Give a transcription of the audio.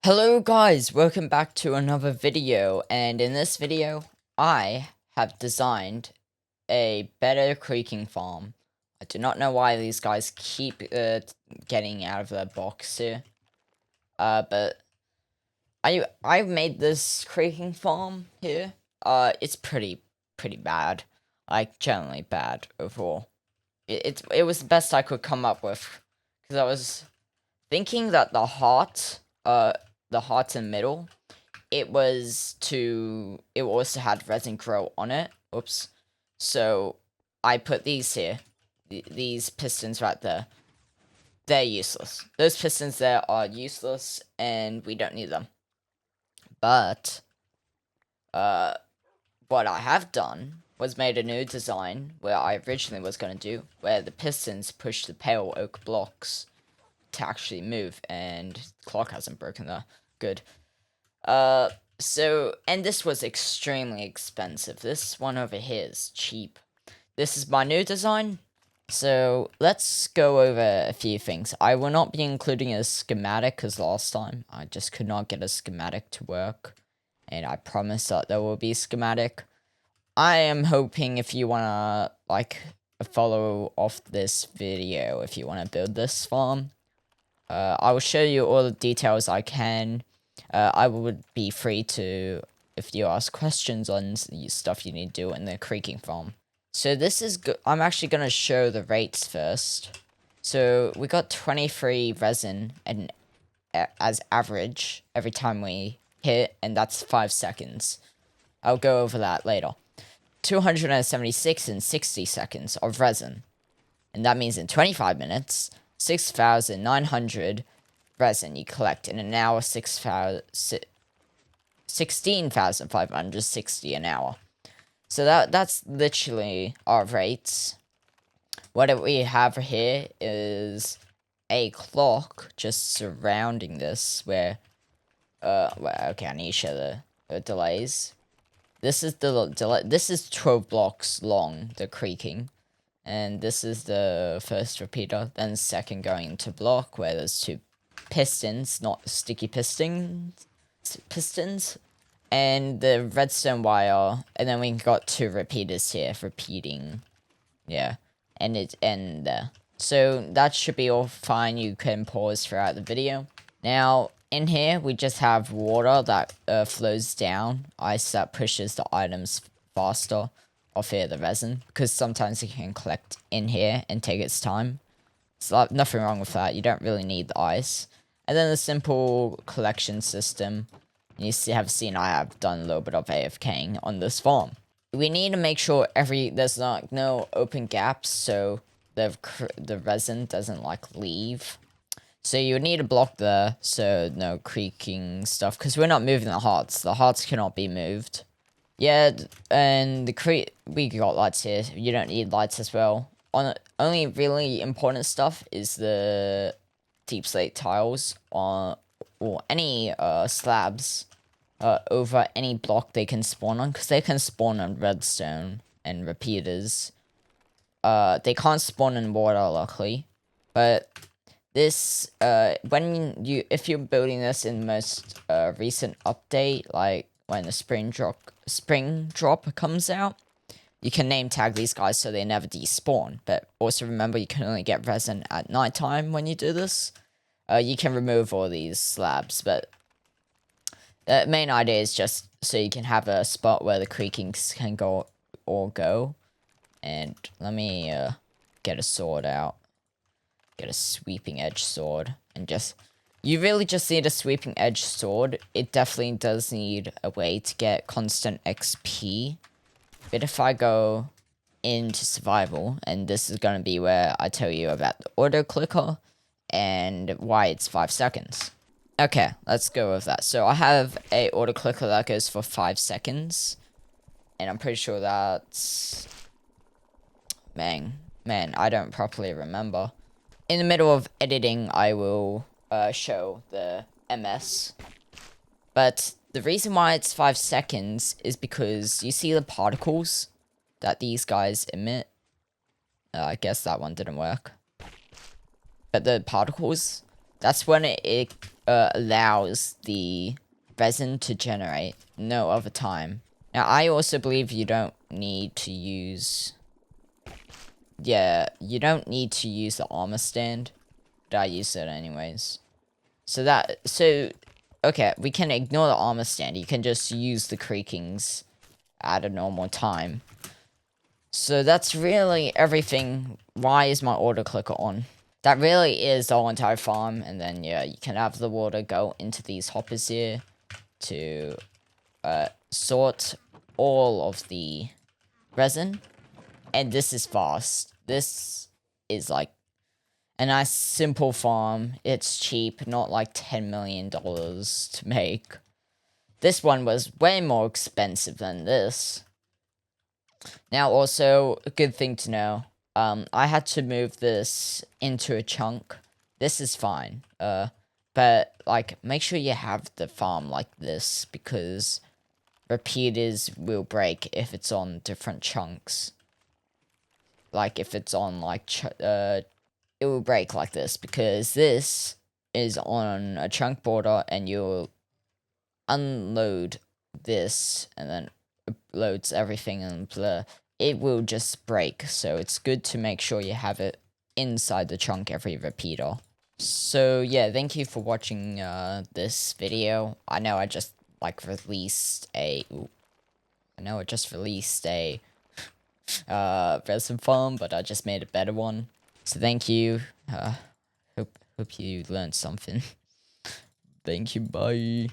Hello guys, welcome back to another video, and in this video, I have designed a better creaking farm. I do not know why these guys keep getting out of their box here, but I made this creaking farm here. It's pretty bad, like generally bad overall. It was the best I could come up with, because I was thinking that the heart in the middle, it also had resin grow on it. Oops. So I put these here. These pistons right there. They're useless. Those pistons there are useless, and we don't need them. But what I have done was made a new design where I originally was going to do, where the pistons push the pale oak blocks to actually move, and the clock hasn't broken there. Good. And this was extremely expensive. This one over here is cheap. This is my new design. So let's go over a few things. I will not be including a schematic because last time I just could not get a schematic to work. And I promise that there will be a schematic. I am hoping if you want to, follow off this video, if you want to build this farm, I will show you all the details I can. I would be free to, if you ask questions on stuff you need to do in the creaking farm. So this is I'm actually going to show the rates first. So we got 23 resin and as average every time we hit, and that's 5 seconds. I'll go over that later. 276 in 60 seconds of resin. And that means in 25 minutes, 6,900 resin you collect. In an hour, 16,560 an hour. So that's literally our rates. What we have here is a clock just surrounding this where, okay, I need to show the delays. This is the delay. This is 12 blocks long, the creaking. And this is the first repeater, then second going to block where there's two pistons, not sticky pistons, and the redstone wire, and then we got two repeaters here, repeating, yeah, and so that should be all fine. You can pause throughout the video. Now, in here, we just have water that flows down, ice that pushes the items faster off here, the resin, because sometimes it can collect in here and take its time. So nothing wrong with that. You don't really need the ice. And then the simple collection system. You have seen I have done a little bit of AFKing on this farm. We need to make sure there's no open gaps, so the resin doesn't leave. So you would need a block there, so no creaking stuff, because we're not moving the hearts. The hearts cannot be moved. Yeah, and we got lights here. You don't need lights as well. Only really important stuff is the deep slate tiles or any slabs over any block they can spawn on, because they can spawn on redstone and repeaters. They can't spawn in water, luckily, but this if you're building this in the most recent update, like when the spring drop comes out, you can name tag these guys so they never despawn. But also remember, you can only get resin at nighttime when you do this. You can remove all these slabs, but the main idea is just so you can have a spot where the creakings can go. And let me get a sword out. Get a sweeping edge sword, and you really just need a sweeping edge sword. It definitely does need a way to get constant XP. But if I go into survival, and this is going to be where I tell you about the auto clicker and why it's 5 seconds. Okay, let's go with that. So I have a auto clicker that goes for 5 seconds, and I'm pretty sure that's man, I don't properly remember. In the middle of editing, I will show the MS. But the reason why it's 5 seconds is because you see the particles that these guys emit. I guess that one didn't work. But the particles, that's when it allows the resin to generate no other time. Now, I also believe you don't need to use... Yeah, you don't need to use the armor stand, but I use it anyways. Okay, we can ignore the armor stand. You can just use the creakings at a normal time. So that's really everything. Why is my auto clicker on? That really is the whole entire farm. And then, yeah, you can have the water go into these hoppers here to sort all of the resin. And this is fast. This is like a nice simple farm. It's cheap, not like $10 million to make. This one was way more expensive than this. Now, also, a good thing to know. I had to move this into a chunk. This is fine. But, like, make sure you have the farm like this, because repeaters will break if it's on different chunks. Like, if it's on, like, it will break like this, because this is on a chunk border, and you'll unload this, and then it loads everything, and it will just break. So it's good to make sure you have it inside the chunk every repeater. So yeah, thank you for watching this video. I know I just released a resin farm, but I just made a better one. So thank you. Hope you learned something. Thank you. Bye.